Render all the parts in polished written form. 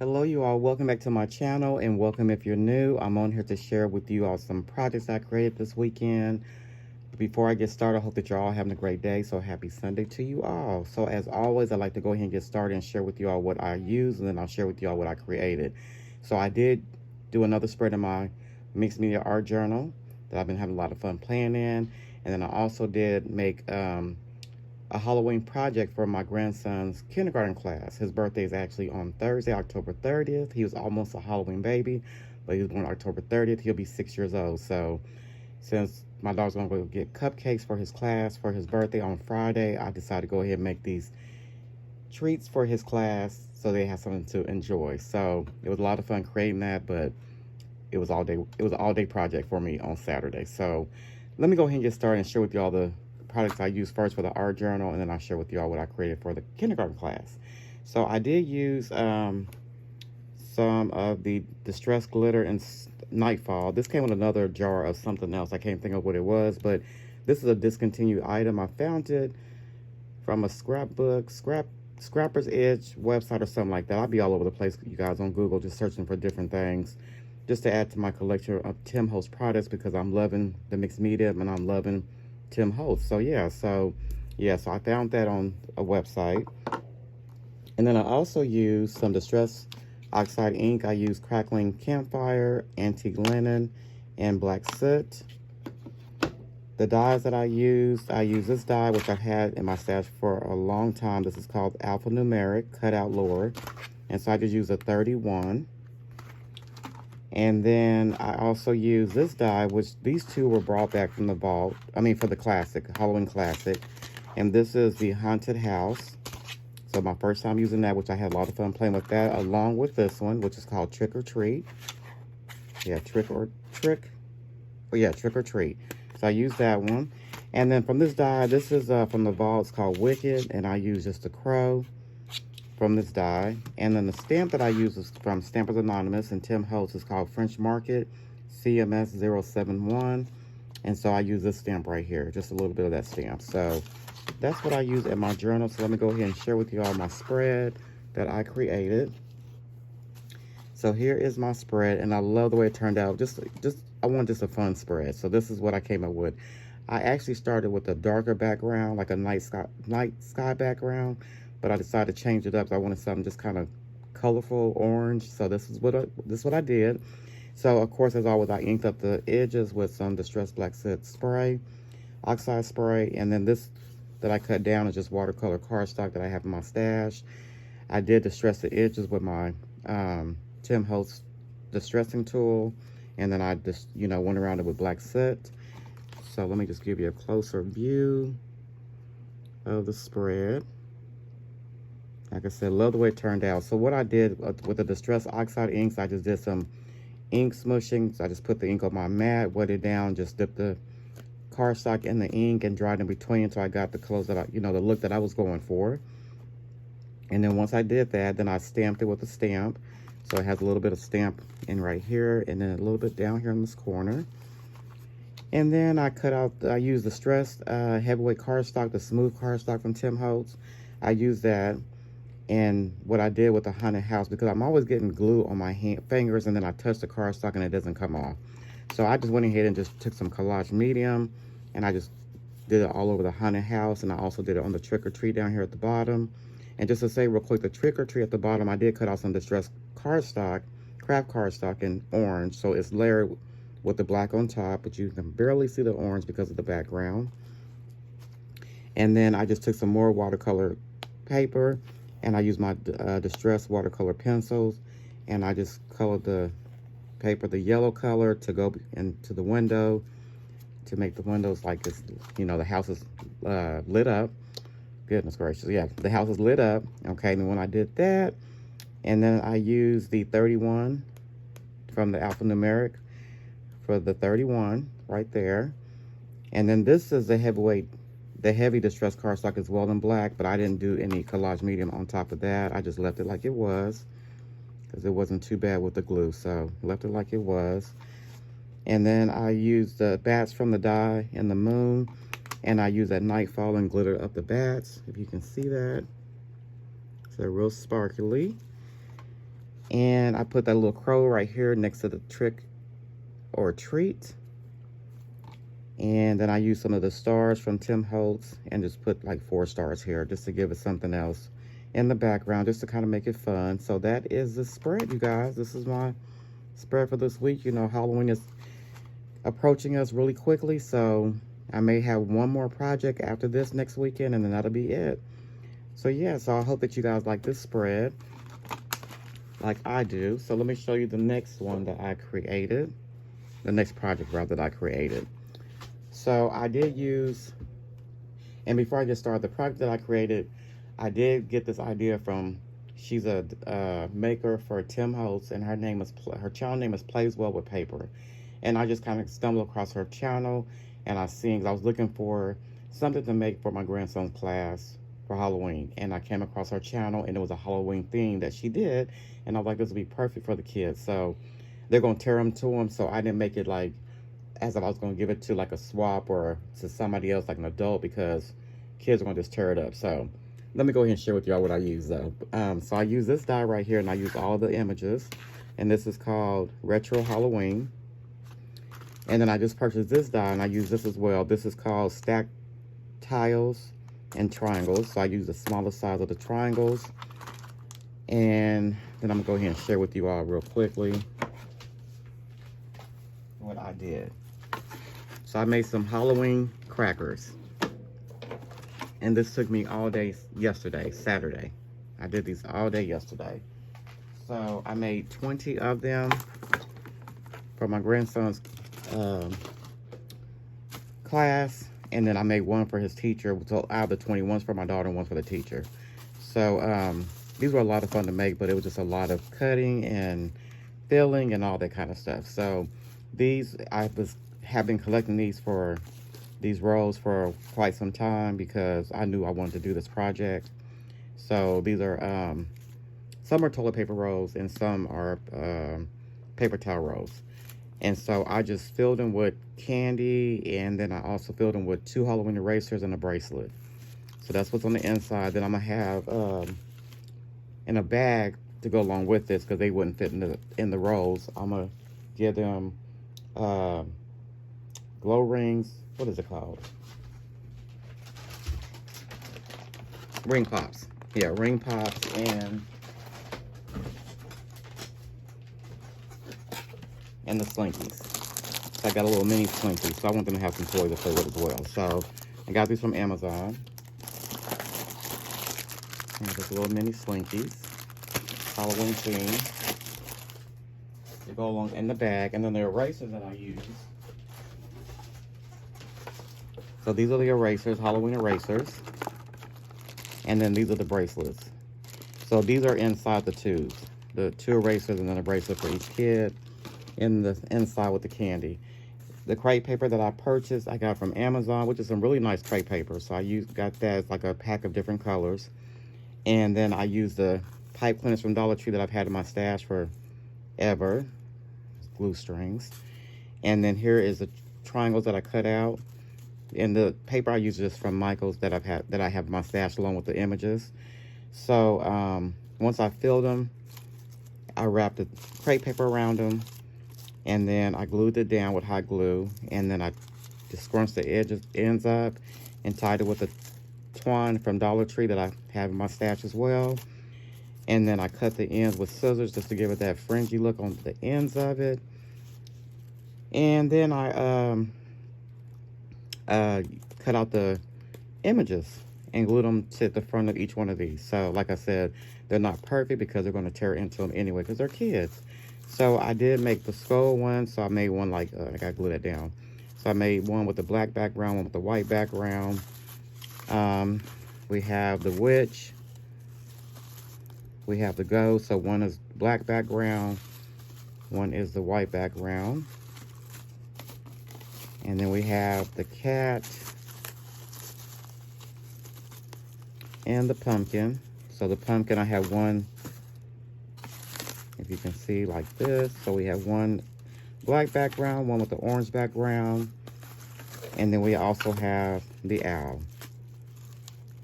Hello you all, welcome back to my channel and welcome if you're new. I'm on here to share with you all some projects I created this weekend. But before I get started, I hope that you're all having a great day. So happy Sunday to you all. So as always, I like to go ahead and get started and share with you all what I use, and then I'll share with you all what I created. So I did do another spread in my mixed media art journal that I've been having a lot of fun playing in. And then I also did make a Halloween project for my grandson's kindergarten class. His birthday is actually on Thursday, October 30th. He was almost a Halloween baby, but he was born October 30th. He'll be 6 years old. So since my daughter's going to go get cupcakes for his class for his birthday on Friday, I decided to go ahead and make these treats for his class so they have something to enjoy. So it was a lot of fun creating that, but it was an all-day project for me on Saturday. So let me go ahead and get started and share with you all the products I used first for the art journal, and then I'll share with you all what I created for the kindergarten class. So I did use some of the Distress Glitter and Nightfall. This came with another jar of something else. I can't think of what it was, but this is a discontinued item. I found it from a Scrapper's Edge website or something like that. I'll be all over the place, you guys, on Google, just searching for different things, just to add to my collection of Tim Holtz products, because I'm loving the mixed media and I'm loving Tim Holtz. So I found that on a website. And then I also used some Distress Oxide ink. I used Crackling Campfire, Antique Linen, and Black Soot. The dyes that I used this dye, which I've had in my stash for a long time. This is called Alphanumeric Cutout Lure. And so I just used a 31. And then I also used this dye, which these two were brought back from the vault. For the classic, Halloween classic. And this is the Haunted House. So my first time using that, which I had a lot of fun playing with that, along with this one, which is called Trick or Treat. Trick or Treat. So I used that one. And then from this dye, this is from the vault. It's called Wicked, and I used just a crow from this dye. And then the stamp that I use is from Stampers Anonymous, and Tim Holtz is called French Market CMS 071. And so I use this stamp right here, just a little bit of that stamp. So that's what I use in my journal. So let me go ahead and share with you all my spread that I created. So here is my spread, and I love the way it turned out. I want just a fun spread. So this is what I came up with. I actually started with a darker background, like a night sky background, but I decided to change it up. So I wanted something just kind of colorful, orange. So this is what I did. So of course, as always, I inked up the edges with some Distress Black Soot spray, oxide spray, and then this that I cut down is just watercolor cardstock that I have in my stash. I did distress the edges with my Tim Holtz distressing tool, and then I just went around it with Black Soot. So let me just give you a closer view of the spread. Like I said, love the way it turned out. So what I did with the Distress Oxide inks, I just did some ink smushing. So I just put the ink on my mat, wet it down, just dipped the cardstock in the ink and dried in between until I got the colors that the look that I was going for. And then once I did that, then I stamped it with a stamp. So it has a little bit of stamp in right here, and then a little bit down here in this corner. And then I used the Stressed Heavyweight cardstock, the smooth cardstock from Tim Holtz. I used that. And what I did with the Haunted House, because I'm always getting glue on my fingers, and then I touch the cardstock and it doesn't come off. So I just went ahead and just took some collage medium, and I just did it all over the Haunted House, and I also did it on the Trick or Treat down here at the bottom. And just to say real quick, the Trick or Treat at the bottom, I did cut out some distressed cardstock, craft cardstock in orange, so it's layered with the black on top, but you can barely see the orange because of the background. And then I just took some more watercolor paper, and I used my distressed watercolor pencils, and I just colored the paper the yellow color to go into the window, to make the windows like this, the house is lit up. Goodness gracious, yeah, the house is lit up. Okay, and when I did that, and then I used the 31 from the Alphanumeric for the 31 right there. And then this is the heavy distress cardstock as well in black, but I didn't do any collage medium on top of that. I just left it like it was, because it wasn't too bad with the glue, so left it like it was. And then I used the bats from the die and the moon, and I used that Nightfall and glittered up the bats, if you can see that. So they're real sparkly. And I put that little crow right here next to the trick or treat. And then I use some of the stars from Tim Holtz and just put like 4 stars here just to give it something else in the background, just to kind of make it fun. So that is the spread, you guys. This is my spread for this week. You know, Halloween is approaching us really quickly, so I may have one more project after this next weekend, and then that'll be it. So yeah, so I hope that you guys like this spread like I do. So let me show you the next one that I created, the next project rather that I created. So I did use, and before I get started, the project that I created, I did get this idea from, she's a maker for Tim Holtz, and her channel name is Plays Well with Paper. And I just kind of stumbled across her channel, and I was looking for something to make for my grandson's class for Halloween. And I came across her channel, and it was a Halloween theme that she did, and I was like, this would be perfect for the kids. So they're going to tear them to them, so I didn't make it like as if I was going to give it to like a swap or to somebody else like an adult, because kids are going to just tear it up. So let me go ahead and share with y'all what I use though. So I use this die right here, and I use all the images, and this is called Retro Halloween. And then I just purchased this die, and I use this as well. This is called Stacked Tiles and Triangles. So I use the smaller size of the triangles. And then I'm going to go ahead and share with you all real quickly what I did. So I made some Halloween crackers. And this took me all day yesterday, Saturday. I did these all day yesterday. So I made 20 of them for my grandson's class. And then I made one for his teacher. So out of the 20, one's for my daughter and one for the teacher. So these were a lot of fun to make, but it was just a lot of cutting and filling and all that kind of stuff. So these, have been collecting these rolls for quite some time, because I knew I wanted to do this project. So these are, some are toilet paper rolls and some are paper towel rolls. And so I just filled them with candy, and then I also filled them with 2 Halloween erasers and a bracelet. So that's what's on the inside. Then I'm gonna have in a bag to go along with this, because they wouldn't fit in the rolls. I'm gonna give them glow rings. What is it called? Ring pops. Yeah, ring pops, and the slinkies. So I got a little mini slinky, so I want them to have some toys to play with as well. So I got these from Amazon. And just little mini slinkies, Halloween theme. They go along in the bag, and then the erasers that I use. So these are the erasers, Halloween erasers. And then these are the bracelets. So these are inside the tubes. The 2 erasers and then a bracelet for each kid in the inside with the candy. The crepe paper that I purchased, I got from Amazon, which is some really nice crepe paper. So I got that as like a pack of different colors. And then I used the pipe cleaners from Dollar Tree that I've had in my stash forever. Glue strings. And then here is the triangles that I cut out. And the paper I use is from Michael's that I have in my stash along with the images. So once I filled them, I wrapped the crepe paper around them, and then I glued it down with hot glue, and then I just scrunched the ends up and tied it with the twine from Dollar Tree that I have in my stash as well. And then I cut the ends with scissors just to give it that fringy look on the ends of it. And then I cut out the images and glued them to the front of each one of these. So like I said, they're not perfect because they're going to tear into them anyway because they're kids. So I did make the skull one. So I made one like, I got to glue that down. So I made one with the black background, one with the white background. We have the witch. We have the ghost. So one is black background. One is the white background. And then we have the cat and the pumpkin. So the pumpkin, I have one, if you can see, like this. So we have one black background, one with the orange background, and then we also have the owl.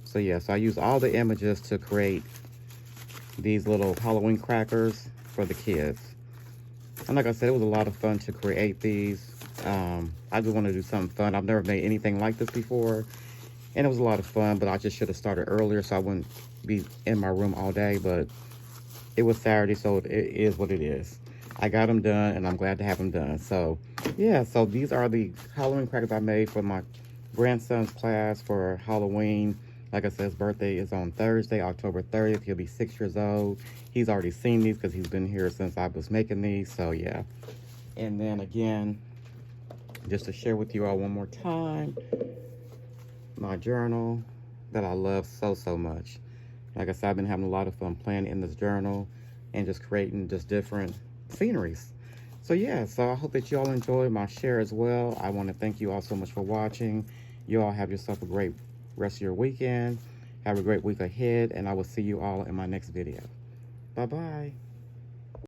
So yeah, so I use all the images to create these little Halloween crackers. for the kids. And like I said, it was a lot of fun to create these. I just want to do something fun. I've never made anything like this before, and it was a lot of fun, but I just should have started earlier so I wouldn't be in my room all day. But it was Saturday, so it is what it is. I got them done, and I'm glad to have them done. So, yeah, so these are the Halloween crackers I made for my grandson's class for Halloween. Like I said, his birthday is on Thursday, October 30th. He'll be 6 years old. He's already seen these because he's been here since I was making these. So, yeah. And then, again, just to share with you all one more time, my journal that I love so, so much. Like I said, I've been having a lot of fun playing in this journal and just creating just different sceneries. So yeah, so I hope that you all enjoyed my share as well. I want to thank you all so much for watching. You all have yourself a great rest of your weekend. Have a great week ahead, and I will see you all in my next video. Bye-bye.